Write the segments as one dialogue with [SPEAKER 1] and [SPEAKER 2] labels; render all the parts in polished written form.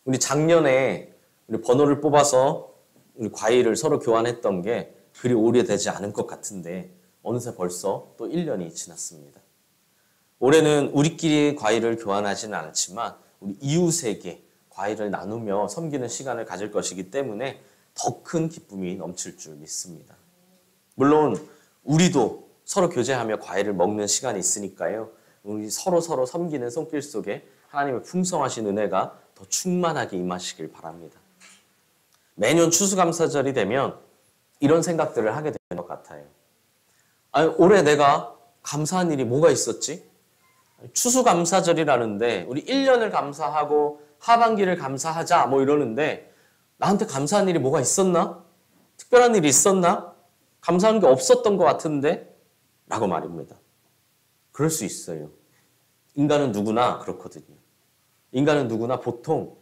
[SPEAKER 1] 우리 작년에 우리 번호를 뽑아서 우리 과일을 서로 교환했던 게 그리 오래되지 않은 것 같은데 어느새 벌써 또 1년이 지났습니다. 올해는 우리끼리 과일을 교환하지는 않았지만 우리 이웃에게 과일을 나누며 섬기는 시간을 가질 것이기 때문에 더 큰 기쁨이 넘칠 줄 믿습니다. 물론 우리도 서로 교제하며 과일을 먹는 시간이 있으니까요. 우리 서로 섬기는 손길 속에 하나님의 풍성하신 은혜가 더 충만하게 임하시길 바랍니다. 매년 추수감사절이 되면 이런 생각들을 하게 되는 것 같아요. 아니, 올해 내가 감사한 일이 뭐가 있었지? 추수감사절이라는데 우리 1년을 감사하고 하반기를 감사하자 뭐 이러는데 나한테 감사한 일이 뭐가 있었나? 특별한 일이 있었나? 감사한 게 없었던 것 같은데? 라고 말입니다. 그럴 수 있어요. 인간은 누구나 그렇거든요. 인간은 누구나 보통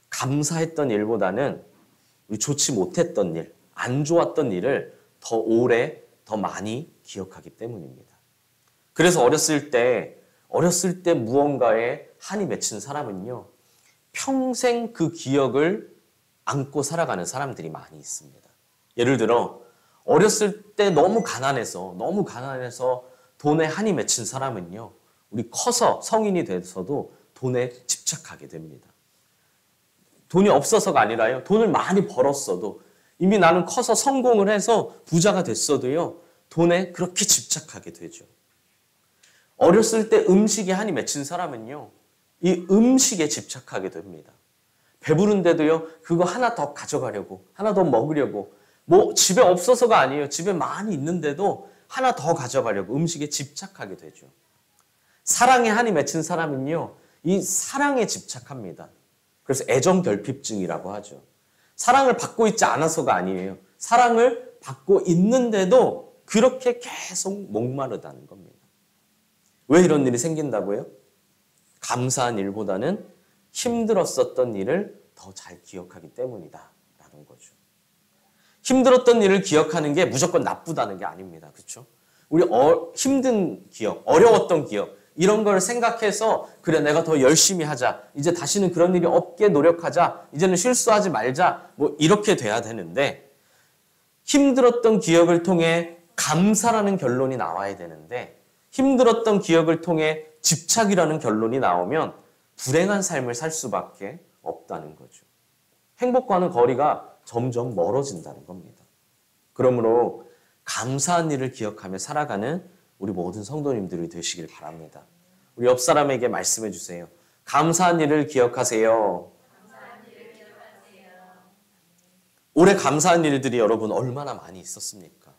[SPEAKER 1] 감사했던 일보다는 우리 좋지 못했던 일, 안 좋았던 일을 더 오래, 더 많이 기억하기 때문입니다. 그래서 어렸을 때 무언가에 한이 맺힌 사람은요, 평생 그 기억을 안고 살아가는 사람들이 많이 있습니다. 예를 들어 어렸을 때 너무 가난해서 돈에 한이 맺힌 사람은요, 우리 커서 성인이 돼서도 돈에 집착하게 됩니다. 돈이 없어서가 아니라요, 돈을 많이 벌었어도 이미 나는 커서 성공을 해서 부자가 됐어도요, 돈에 그렇게 집착하게 되죠. 어렸을 때 음식에 한이 맺힌 사람은요, 이 음식에 집착하게 됩니다. 배부른데도요, 그거 하나 더 가져가려고, 하나 더 먹으려고, 뭐 집에 없어서가 아니에요. 집에 많이 있는데도 하나 더 가져가려고 음식에 집착하게 되죠. 사랑에 한이 맺힌 사람은요, 이 사랑에 집착합니다. 그래서 애정결핍증이라고 하죠. 사랑을 받고 있지 않아서가 아니에요. 사랑을 받고 있는데도 그렇게 계속 목마르다는 겁니다. 왜 이런 일이 생긴다고요? 감사한 일보다는 힘들었었던 일을 더 잘 기억하기 때문이다 라는 거죠. 힘들었던 일을 기억하는 게 무조건 나쁘다는 게 아닙니다. 그렇죠? 우리 힘든 기억, 어려웠던 기억 이런 걸 생각해서 그래 내가 더 열심히 하자. 이제 다시는 그런 일이 없게 노력하자. 이제는 실수하지 말자. 뭐 이렇게 돼야 되는데 힘들었던 기억을 통해 감사라는 결론이 나와야 되는데 힘들었던 기억을 통해 집착이라는 결론이 나오면 불행한 삶을 살 수밖에 없다는 거죠. 행복과는 거리가 점점 멀어진다는 겁니다. 그러므로 감사한 일을 기억하며 살아가는 우리 모든 성도님들이 되시길 바랍니다. 우리 옆 사람에게 말씀해 주세요. 감사한 일을 기억하세요. 올해 감사한 일들이 여러분 얼마나 많이 있었습니까?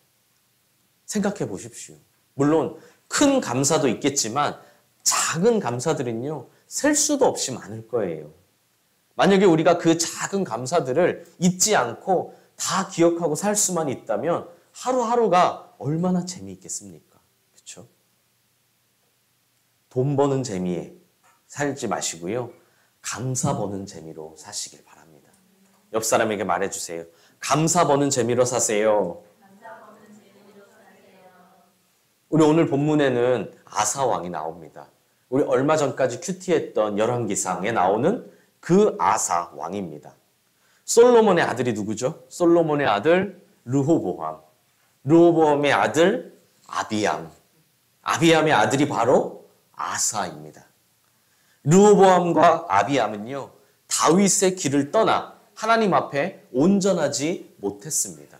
[SPEAKER 1] 생각해 보십시오. 물론 큰 감사도 있겠지만 작은 감사들은요, 셀 수도 없이 많을 거예요. 만약에 우리가 그 작은 감사들을 잊지 않고 다 기억하고 살 수만 있다면 하루하루가 얼마나 재미있겠습니까? 그렇죠? 돈 버는 재미에 살지 마시고요. 감사 버는 재미로 사시길 바랍니다. 옆 사람에게 말해주세요. 감사 버는 재미로 사세요. 우리 오늘 본문에는 아사 왕이 나옵니다. 우리 얼마 전까지 큐티했던 열왕기상에 나오는 그 아사 왕입니다. 솔로몬의 아들이 누구죠? 솔로몬의 아들 르호보암. 르호보암의 아들 아비암. 아비암의 아들이 바로 아사입니다. 르호보암과 아비암은요, 다윗의 길을 떠나 하나님 앞에 온전하지 못했습니다.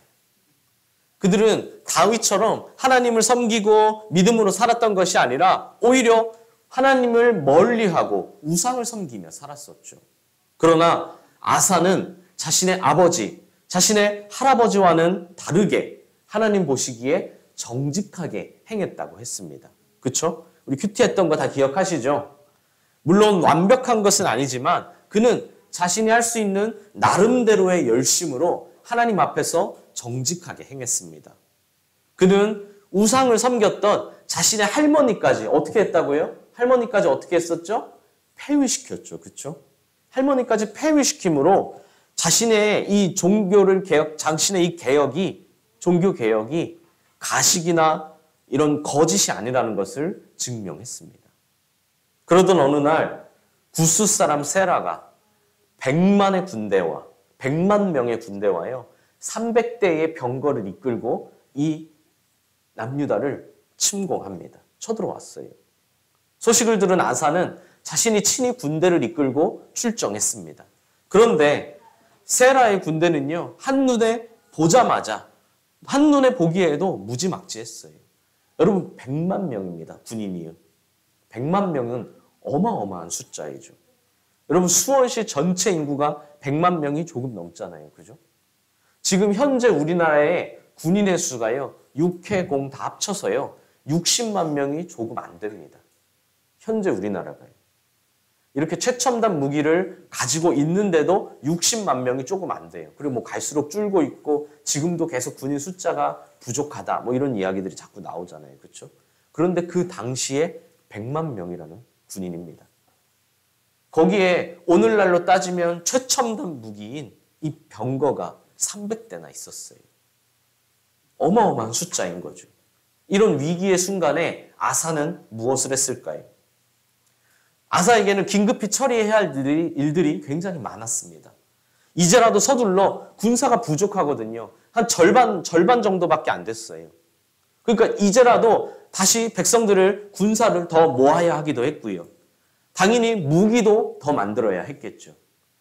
[SPEAKER 1] 그들은 다윗처럼 하나님을 섬기고 믿음으로 살았던 것이 아니라 오히려 하나님을 멀리하고 우상을 섬기며 살았었죠. 그러나 아사는 자신의 아버지, 자신의 할아버지와는 다르게 하나님 보시기에 정직하게 행했다고 했습니다. 그렇죠? 우리 큐티했던 거 다 기억하시죠? 물론 완벽한 것은 아니지만 그는 자신이 할 수 있는 나름대로의 열심으로 하나님 앞에서 정직하게 행했습니다. 그는 우상을 섬겼던 자신의 할머니까지 어떻게 했다고요? 할머니까지 어떻게 했었죠? 폐위시켰죠. 그렇죠? 할머니까지 폐위시킴으로 자신의 이 종교를 자신의 이 종교 개혁이 가식이나 이런 거짓이 아니라는 것을 증명했습니다. 그러던 어느 날 구스 사람 세라가 100만의 군대와 100만 명의 군대와요. 300대의 병거를 이끌고 이 남유다를 침공합니다. 쳐들어왔어요. 소식을 들은 아사는 자신이 친히 군대를 이끌고 출정했습니다. 그런데 세라의 군대는요. 한눈에 보자마자 한눈에 보기에도 무지막지했어요. 여러분 100만 명입니다. 군인이요. 100만 명은 어마어마한 숫자이죠. 여러분 수원시 전체 인구가 100만 명이 조금 넘잖아요. 그죠? 지금 현재 우리나라의 군인의 수가요. 육해공 다 합쳐서요. 60만 명이 조금 안 됩니다. 현재 우리나라가요. 이렇게 최첨단 무기를 가지고 있는데도 60만 명이 조금 안 돼요. 그리고 뭐 갈수록 줄고 있고 지금도 계속 군인 숫자가 부족하다. 뭐 이런 이야기들이 자꾸 나오잖아요. 그렇죠? 그런데 그 당시에 100만 명이라는 군인입니다. 거기에 오늘날로 따지면 최첨단 무기인 이 병거가 300대나 있었어요. 어마어마한 숫자인 거죠. 이런 위기의 순간에 아사는 무엇을 했을까요? 아사에게는 긴급히 처리해야 할 일들이 굉장히 많았습니다. 이제라도 서둘러 군사가 부족하거든요. 한 절반 정도밖에 안 됐어요. 그러니까 이제라도 다시 백성들을 군사를 더 모아야 하기도 했고요. 당연히 무기도 더 만들어야 했겠죠.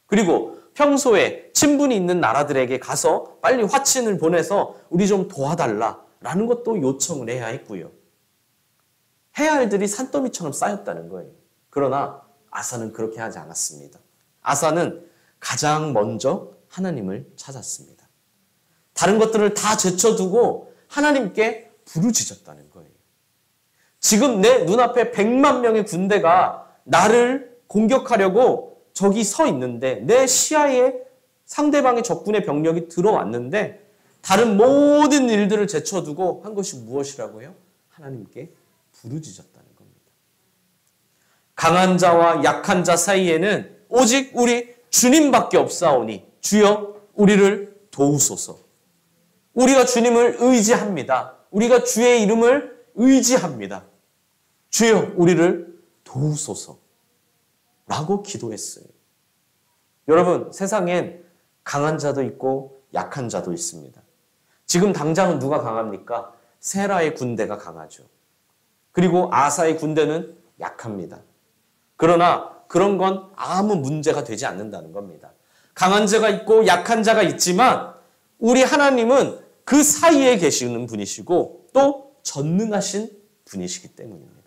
[SPEAKER 1] 그리고 평소에 친분이 있는 나라들에게 가서 빨리 화친을 보내서 우리 좀 도와달라라는 것도 요청을 해야 했고요. 해야 할 일들이 산더미처럼 쌓였다는 거예요. 그러나 아사는 그렇게 하지 않았습니다. 아사는 가장 먼저 하나님을 찾았습니다. 다른 것들을 다 제쳐두고 하나님께 부르짖었다는 거예요. 지금 내 눈앞에 100만 명의 군대가 나를 공격하려고 저기 서 있는데 내 시야에 상대방의 적군의 병력이 들어왔는데 다른 모든 일들을 제쳐두고 한 것이 무엇이라고요? 하나님께 부르짖었다는 겁니다. 강한 자와 약한 자 사이에는 오직 우리 주님밖에 없사오니 주여 우리를 도우소서. 우리가 주님을 의지합니다. 우리가 주의 이름을 의지합니다. 주여 우리를 도우소서 라고 기도했어요. 여러분 세상엔 강한 자도 있고 약한 자도 있습니다. 지금 당장은 누가 강합니까? 세라의 군대가 강하죠. 그리고 아사의 군대는 약합니다. 그러나 그런 건 아무 문제가 되지 않는다는 겁니다. 강한 자가 있고 약한 자가 있지만 우리 하나님은 그 사이에 계시는 분이시고 또 전능하신 분이시기 때문입니다.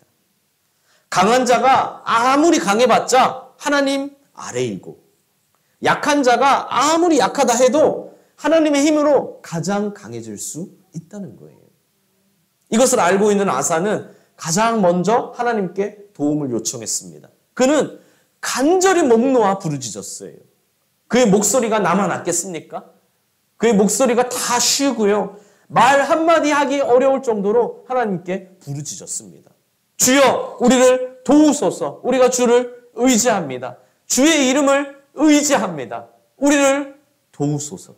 [SPEAKER 1] 강한 자가 아무리 강해봤자 하나님 아래이고 약한 자가 아무리 약하다 해도 하나님의 힘으로 가장 강해질 수 있다는 거예요. 이것을 알고 있는 아사는 가장 먼저 하나님께 도움을 요청했습니다. 그는 간절히 목 놓아 부르짖었어요. 그의 목소리가 나만 낫겠습니까? 그의 목소리가 다 쉬고요. 말 한마디 하기 어려울 정도로 하나님께 부르짖었습니다. 주여 우리를 도우소서. 우리가 주를 의지합니다. 주의 이름을 의지합니다. 우리를 도우소서.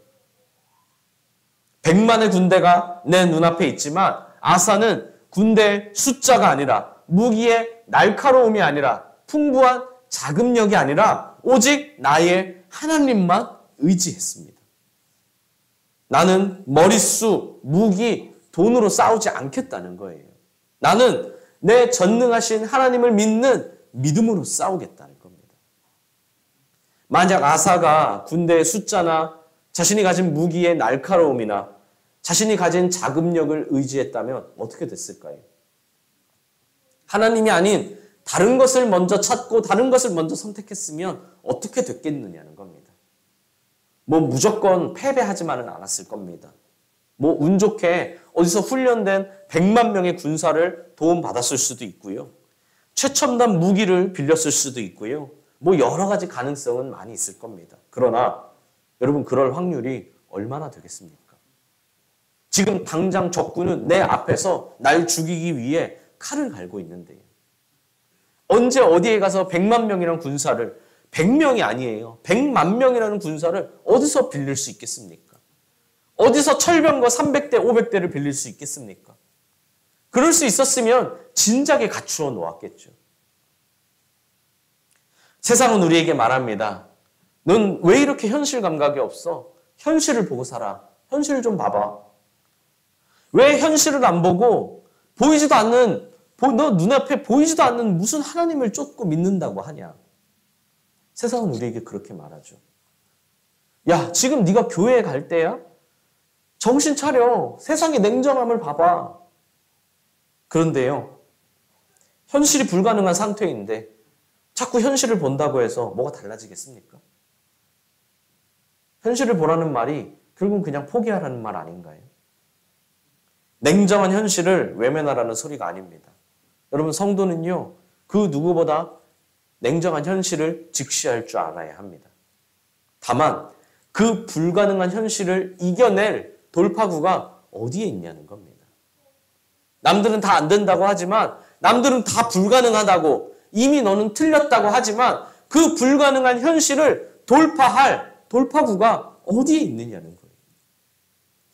[SPEAKER 1] 100만의 군대가 내 눈앞에 있지만 아사는 군대의 숫자가 아니라 무기의 날카로움이 아니라 풍부한 자금력이 아니라 오직 나의 하나님만 의지했습니다. 나는 머릿수, 무기, 돈으로 싸우지 않겠다는 거예요. 나는 내 전능하신 하나님을 믿는 믿음으로 싸우겠다는 겁니다. 만약 아사가 군대의 숫자나 자신이 가진 무기의 날카로움이나 자신이 가진 자금력을 의지했다면 어떻게 됐을까요? 하나님이 아닌 다른 것을 먼저 찾고 다른 것을 먼저 선택했으면 어떻게 됐겠느냐는 겁니다. 뭐 무조건 패배하지만은 않았을 겁니다. 뭐 운 좋게 어디서 훈련된 100만 명의 군사를 도움받았을 수도 있고요. 최첨단 무기를 빌렸을 수도 있고요. 뭐 여러 가지 가능성은 많이 있을 겁니다. 그러나 여러분 그럴 확률이 얼마나 되겠습니까? 지금 당장 적군은 내 앞에서 날 죽이기 위해 칼을 갈고 있는데요. 언제 어디에 가서 100만 명이라는 군사를 100명이 아니에요. 100만 명이라는 군사를 어디서 빌릴 수 있겠습니까? 어디서 철병거 300대, 500대를 빌릴 수 있겠습니까? 그럴 수 있었으면 진작에 갖추어 놓았겠죠. 세상은 우리에게 말합니다. 넌 왜 이렇게 현실 감각이 없어? 현실을 보고 살아. 현실 좀 봐봐. 왜 현실을 안 보고 보이지도 않는, 너 눈앞에 보이지도 않는 무슨 하나님을 쫓고 믿는다고 하냐? 세상은 우리에게 그렇게 말하죠. 야, 지금 네가 교회에 갈 때야? 정신 차려. 세상의 냉정함을 봐봐. 그런데요, 현실이 불가능한 상태인데 자꾸 현실을 본다고 해서 뭐가 달라지겠습니까? 현실을 보라는 말이 결국은 그냥 포기하라는 말 아닌가요? 냉정한 현실을 외면하라는 소리가 아닙니다. 여러분, 성도는요, 그 누구보다 냉정한 현실을 직시할 줄 알아야 합니다. 다만 그 불가능한 현실을 이겨낼 돌파구가 어디에 있냐는 겁니다. 남들은 다 안 된다고 하지만, 남들은 다 불가능하다고, 이미 너는 틀렸다고 하지만 그 불가능한 현실을 돌파할 돌파구가 어디에 있느냐는 거예요.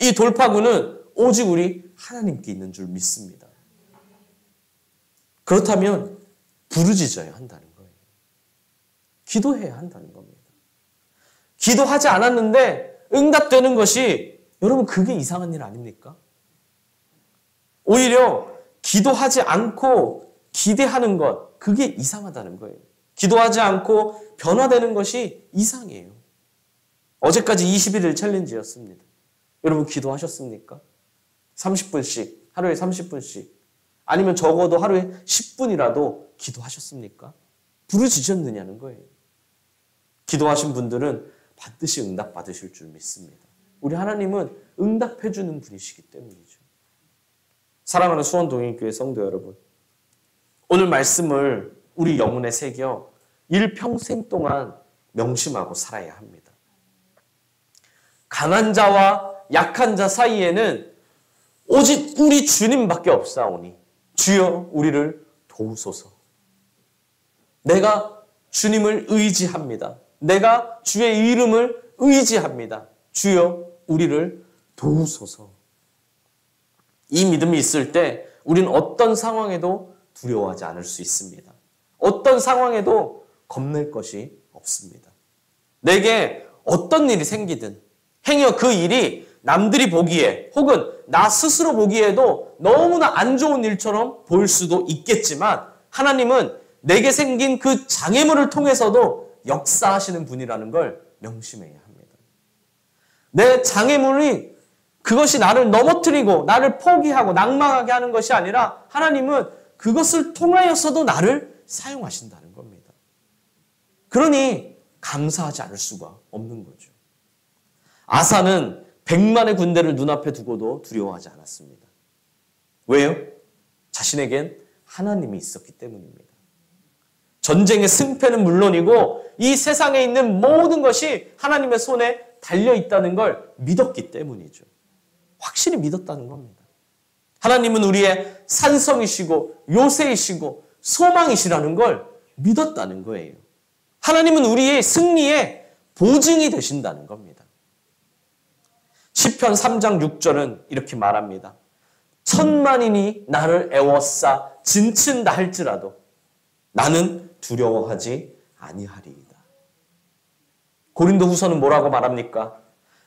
[SPEAKER 1] 이 돌파구는 오직 우리 하나님께 있는 줄 믿습니다. 그렇다면 부르짖어야 한다는 거예요. 기도해야 한다는 겁니다. 기도하지 않았는데 응답되는 것이, 여러분, 그게 이상한 일 아닙니까? 오히려 기도하지 않고 기대하는 것, 그게 이상하다는 거예요. 기도하지 않고 변화되는 것이 이상해요. 어제까지 21일 챌린지였습니다. 여러분, 기도하셨습니까? 30분씩, 하루에 30분씩, 아니면 적어도 하루에 10분이라도 기도하셨습니까? 부르짖었느냐는 거예요. 기도하신 분들은 반드시 응답받으실 줄 믿습니다. 우리 하나님은 응답해주는 분이시기 때문이죠. 사랑하는 수원동인교회 성도 여러분, 오늘 말씀을 우리 영혼에 새겨 일평생 동안 명심하고 살아야 합니다. 강한 자와 약한 자 사이에는 오직 우리 주님밖에 없사오니 주여 우리를 도우소서. 내가 주님을 의지합니다. 내가 주의 이름을 의지합니다. 주여 우리를 도우소서. 이 믿음이 있을 때 우리는 어떤 상황에도 두려워하지 않을 수 있습니다. 어떤 상황에도 겁낼 것이 없습니다. 내게 어떤 일이 생기든, 행여 그 일이 남들이 보기에 혹은 나 스스로 보기에도 너무나 안 좋은 일처럼 보일 수도 있겠지만, 하나님은 내게 생긴 그 장애물을 통해서도 역사하시는 분이라는 걸 명심해야 합니다. 내 장애물이 그것이 나를 넘어뜨리고 나를 포기하고 낭망하게 하는 것이 아니라, 하나님은 그것을 통하여서도 나를 사용하신다는 겁니다. 그러니 감사하지 않을 수가 없는 거죠. 아사는 100만의 군대를 눈앞에 두고도 두려워하지 않았습니다. 왜요? 자신에겐 하나님이 있었기 때문입니다. 전쟁의 승패는 물론이고 이 세상에 있는 모든 것이 하나님의 손에 달려있다는 걸 믿었기 때문이죠. 확실히 믿었다는 겁니다. 하나님은 우리의 산성이시고 요새이시고 소망이시라는 걸 믿었다는 거예요. 하나님은 우리의 승리의 보증이 되신다는 겁니다. 시편 3장 6절은 이렇게 말합니다. 천만인이 나를 애워싸 진친다 할지라도 나는 두려워하지 아니하리이다. 고린도후서는 뭐라고 말합니까?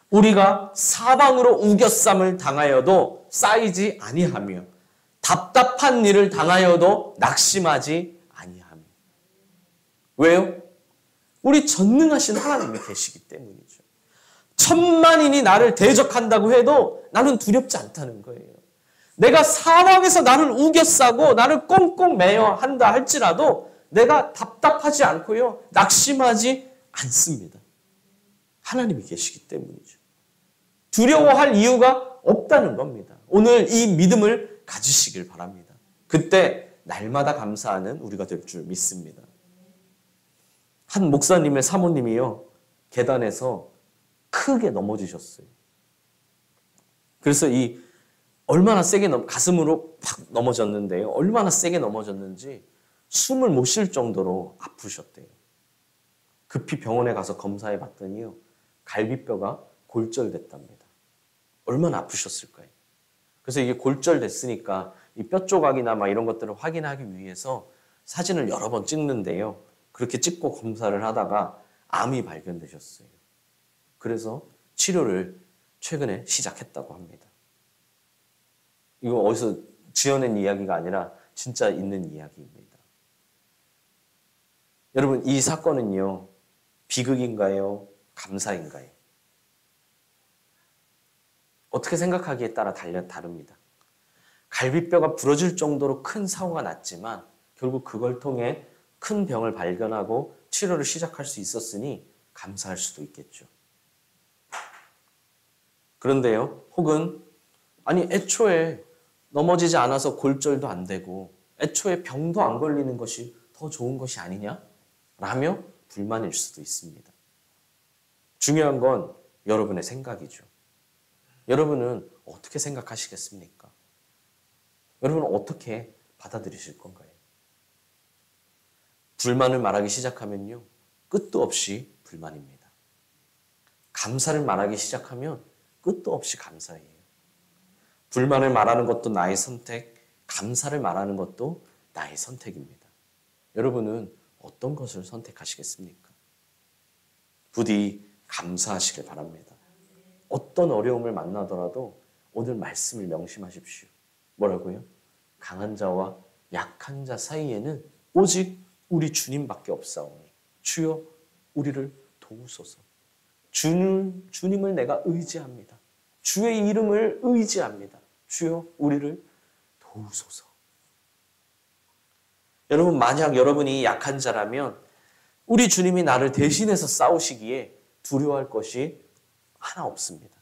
[SPEAKER 1] 우리가 사방으로 우겨쌈을 당하여도 쌓이지 아니하며 답답한 일을 당하여도 낙심하지 아니하며. 왜요? 우리 전능하신 하나님이 계시기 때문이죠. 천만인이 나를 대적한다고 해도 나는 두렵지 않다는 거예요. 내가 사방에서 나를 우겨싸고 나를 꽁꽁 매여 한다 할지라도 내가 답답하지 않고요, 낙심하지 않습니다. 하나님이 계시기 때문이죠. 두려워할 이유가 없다는 겁니다. 오늘 이 믿음을 가지시길 바랍니다. 그때 날마다 감사하는 우리가 될 줄 믿습니다. 한 목사님의 사모님이요, 계단에서 크게 넘어지셨어요. 그래서 얼마나 세게 가슴으로 팍 넘어졌는데요. 얼마나 세게 넘어졌는지 숨을 못 쉴 정도로 아프셨대요. 급히 병원에 가서 검사해 봤더니요, 갈비뼈가 골절됐답니다. 얼마나 아프셨을까요? 그래서 이게 골절됐으니까 이 뼈 조각이나 막 이런 것들을 확인하기 위해서 사진을 여러 번 찍는데요. 그렇게 찍고 검사를 하다가 암이 발견되셨어요. 그래서 치료를 최근에 시작했다고 합니다. 이거 어디서 지어낸 이야기가 아니라 진짜 있는 이야기입니다. 여러분, 이 사건은요, 비극인가요? 감사인가요? 어떻게 생각하기에 따라 다릅니다. 갈비뼈가 부러질 정도로 큰 사고가 났지만 결국 그걸 통해 큰 병을 발견하고 치료를 시작할 수 있었으니 감사할 수도 있겠죠. 그런데요, 혹은 아니 애초에 넘어지지 않아서 골절도 안 되고 애초에 병도 안 걸리는 것이 더 좋은 것이 아니냐? 라며 불만일 수도 있습니다. 중요한 건 여러분의 생각이죠. 여러분은 어떻게 생각하시겠습니까? 여러분은 어떻게 받아들이실 건가요? 불만을 말하기 시작하면요, 끝도 없이 불만입니다. 감사를 말하기 시작하면 끝도 없이 감사해요. 불만을 말하는 것도 나의 선택, 감사를 말하는 것도 나의 선택입니다. 여러분은 어떤 것을 선택하시겠습니까? 부디 감사하시길 바랍니다. 어떤 어려움을 만나더라도 오늘 말씀을 명심하십시오. 뭐라고요? 강한 자와 약한 자 사이에는 오직 우리 주님밖에 없사오니 주여 우리를 도우소서. 주님을 내가 의지합니다. 주의 이름을 의지합니다. 주여 우리를 도우소서. 여러분, 만약 여러분이 약한 자라면 우리 주님이 나를 대신해서 싸우시기에 두려워할 것이 하나 없습니다.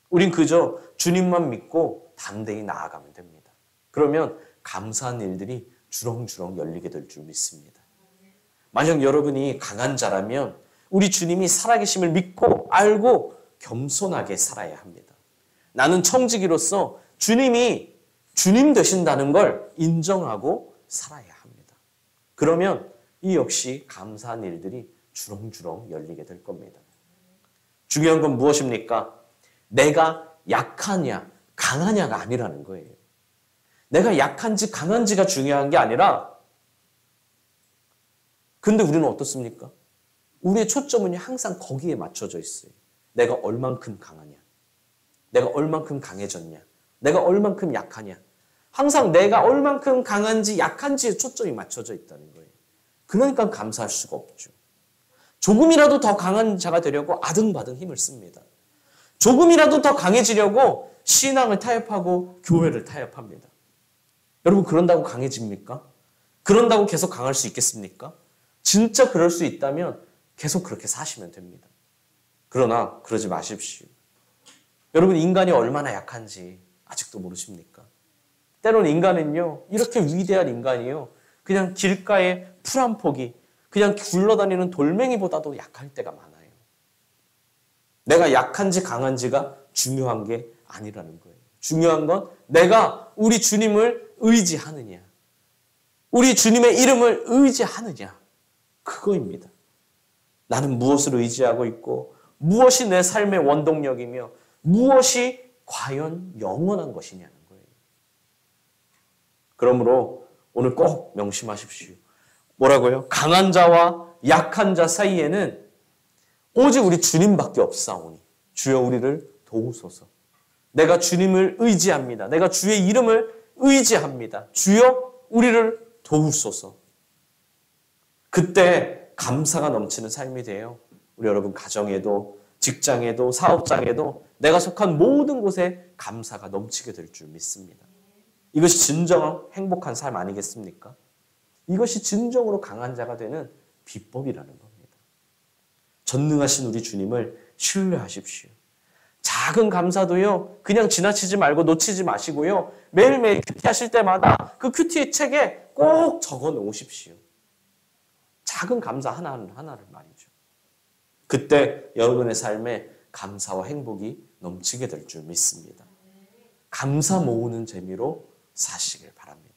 [SPEAKER 1] 우린 그저 주님만 믿고 담대히 나아가면 됩니다. 그러면 감사한 일들이 주렁주렁 열리게 될 줄 믿습니다. 만약 여러분이 강한 자라면 우리 주님이 살아계심을 믿고 알고 겸손하게 살아야 합니다. 나는 청지기로서 주님이 주님 되신다는 걸 인정하고 살아야 합니다. 그러면 이 역시 감사한 일들이 주렁주렁 열리게 될 겁니다. 중요한 건 무엇입니까? 내가 약하냐 강하냐가 아니라는 거예요. 내가 약한지 강한지가 중요한 게 아니라, 근데 우리는 어떻습니까? 우리의 초점은 항상 거기에 맞춰져 있어요. 내가 얼만큼 강하냐, 내가 얼만큼 강해졌냐, 내가 얼만큼 약하냐. 항상 내가 얼만큼 강한지 약한지에 초점이 맞춰져 있다는 거예요. 그러니까 감사할 수가 없죠. 조금이라도 더 강한 자가 되려고 아등바등 힘을 씁니다. 조금이라도 더 강해지려고 신앙을 타협하고 교회를 타협합니다. 여러분, 그런다고 강해집니까? 그런다고 계속 강할 수 있겠습니까? 진짜 그럴 수 있다면 계속 그렇게 사시면 됩니다. 그러나 그러지 마십시오. 여러분, 인간이 얼마나 약한지 아직도 모르십니까? 때론 인간은요, 이렇게 위대한 인간이요, 그냥 길가에 풀 한 포기, 그냥 굴러다니는 돌멩이보다도 약할 때가 많아요. 내가 약한지 강한지가 중요한 게 아니라는 거예요. 중요한 건 내가 우리 주님을 의지하느냐, 우리 주님의 이름을 의지하느냐, 그거입니다. 나는 무엇을 의지하고 있고 무엇이 내 삶의 원동력이며 무엇이 과연 영원한 것이냐는 거예요. 그러므로 오늘 꼭 명심하십시오. 뭐라고요? 강한 자와 약한 자 사이에는 오직 우리 주님밖에 없사오니 주여 우리를 도우소서. 내가 주님을 의지합니다. 내가 주의 이름을 의지합니다. 주여 우리를 도우소서. 그때 감사가 넘치는 삶이 돼요. 우리 여러분 가정에도 직장에도 사업장에도 내가 속한 모든 곳에 감사가 넘치게 될 줄 믿습니다. 이것이 진정 행복한 삶 아니겠습니까? 이것이 진정으로 강한 자가 되는 비법이라는 겁니다. 전능하신 우리 주님을 신뢰하십시오. 작은 감사도요, 그냥 지나치지 말고 놓치지 마시고요, 매일매일 큐티 하실 때마다 그 큐티 책에 꼭 적어 놓으십시오. 작은 감사 하나를 말이죠. 그때 여러분의 삶에 감사와 행복이 넘치게 될 줄 믿습니다. 감사 모으는 재미로 사시길 바랍니다.